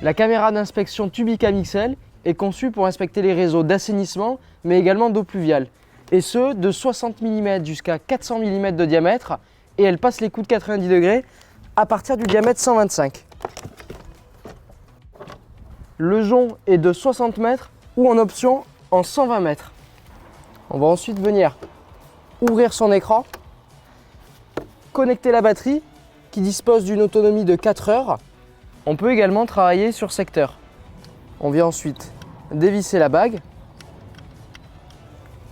La caméra d'inspection Tubica Mixel est conçue pour inspecter les réseaux d'assainissement mais également d'eau pluviale. Et ce, de 60 mm jusqu'à 400 mm de diamètre, et elle passe les coups de 90 degrés à partir du diamètre 125. Le jonc est de 60 mètres ou en option en 120 mètres. On va ensuite venir ouvrir son écran, connecter la batterie qui dispose d'une autonomie de 4 heures. On peut également travailler sur secteur. On vient ensuite dévisser la bague.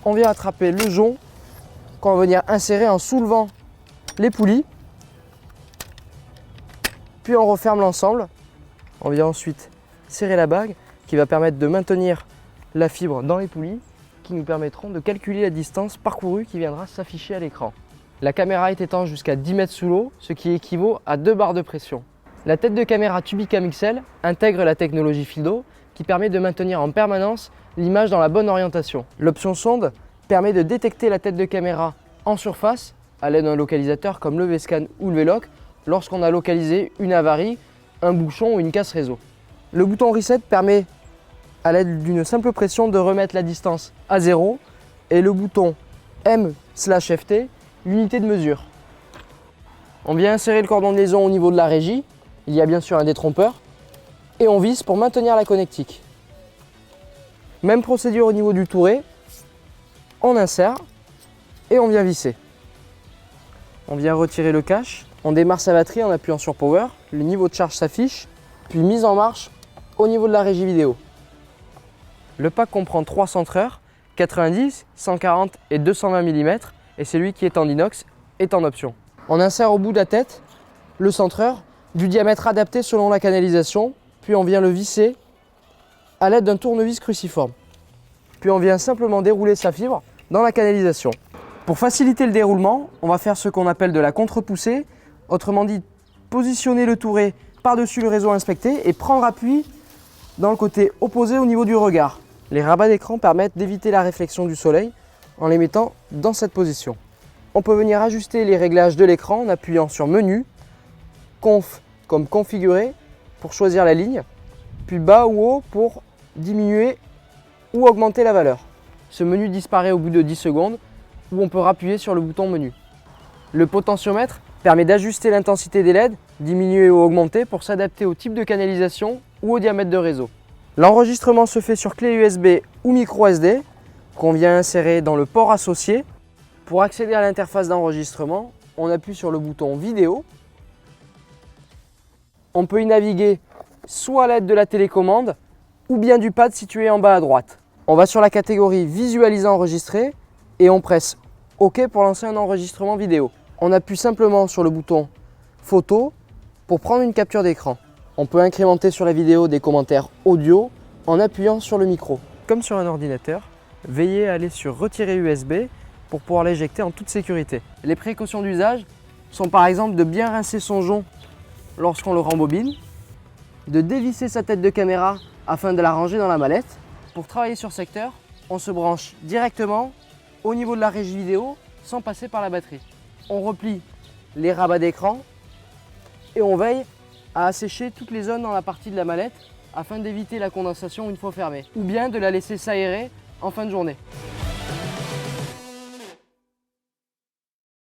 On vient attraper le jonc qu'on va venir insérer en soulevant les poulies. Puis on referme l'ensemble. On vient ensuite serrer la bague qui va permettre de maintenir la fibre dans les poulies qui nous permettront de calculer la distance parcourue qui viendra s'afficher à l'écran. La caméra est étanche jusqu'à 10 mètres sous l'eau, ce qui équivaut à 2 barres de pression. La tête de caméra Tubica Mixel intègre la technologie FIDO qui permet de maintenir en permanence l'image dans la bonne orientation. L'option sonde permet de détecter la tête de caméra en surface à l'aide d'un localisateur comme le V-Scan ou le V-Loc lorsqu'on a localisé une avarie, un bouchon ou une casse réseau. Le bouton Reset permet à l'aide d'une simple pression de remettre la distance à 0 et le bouton M/FT l'unité de mesure. On vient insérer le cordon de liaison au niveau de la régie, il y a bien sûr un détrompeur et on visse pour maintenir la connectique. Même procédure au niveau du touret, on insère et on vient visser. On vient retirer le cache, on démarre sa batterie en appuyant sur Power, le niveau de charge s'affiche, puis mise en marche au niveau de la régie vidéo. Le pack comprend 3 centreurs, 90, 140 et 220 mm et celui qui est en inox est en option. On insère au bout de la tête le centreur du diamètre adapté selon la canalisation, puis on vient le visser à l'aide d'un tournevis cruciforme. Puis on vient simplement dérouler sa fibre dans la canalisation. Pour faciliter le déroulement, on va faire ce qu'on appelle de la contre-poussée, autrement dit positionner le touret par-dessus le réseau inspecté et prendre appui dans le côté opposé au niveau du regard. Les rabats d'écran permettent d'éviter la réflexion du soleil en les mettant dans cette position. On peut venir ajuster les réglages de l'écran en appuyant sur Menu, Conf comme configurer pour choisir la ligne, puis bas ou haut pour diminuer ou augmenter la valeur. Ce menu disparaît au bout de 10 secondes où on peut appuyer sur le bouton Menu. Le potentiomètre permet d'ajuster l'intensité des LED, diminuer ou augmenter pour s'adapter au type de canalisation ou au diamètre de réseau. L'enregistrement se fait sur clé USB ou micro SD qu'on vient insérer dans le port associé. Pour accéder à l'interface d'enregistrement, on appuie sur le bouton Vidéo. On peut y naviguer soit à l'aide de la télécommande ou bien du pad situé en bas à droite. On va sur la catégorie Visualiser enregistré et on presse OK pour lancer un enregistrement vidéo. On appuie simplement sur le bouton Photo pour prendre une capture d'écran. On peut incrémenter sur la vidéo des commentaires audio en appuyant sur le micro. Comme sur un ordinateur, veillez à aller sur Retirer USB pour pouvoir l'éjecter en toute sécurité. Les précautions d'usage sont par exemple de bien rincer son jonc lorsqu'on le rembobine, de dévisser sa tête de caméra afin de la ranger dans la mallette. Pour travailler sur secteur, on se branche directement au niveau de la régie vidéo sans passer par la batterie. On replie les rabats d'écran et on veille à assécher toutes les zones dans la partie de la mallette afin d'éviter la condensation une fois fermée ou bien de la laisser s'aérer en fin de journée.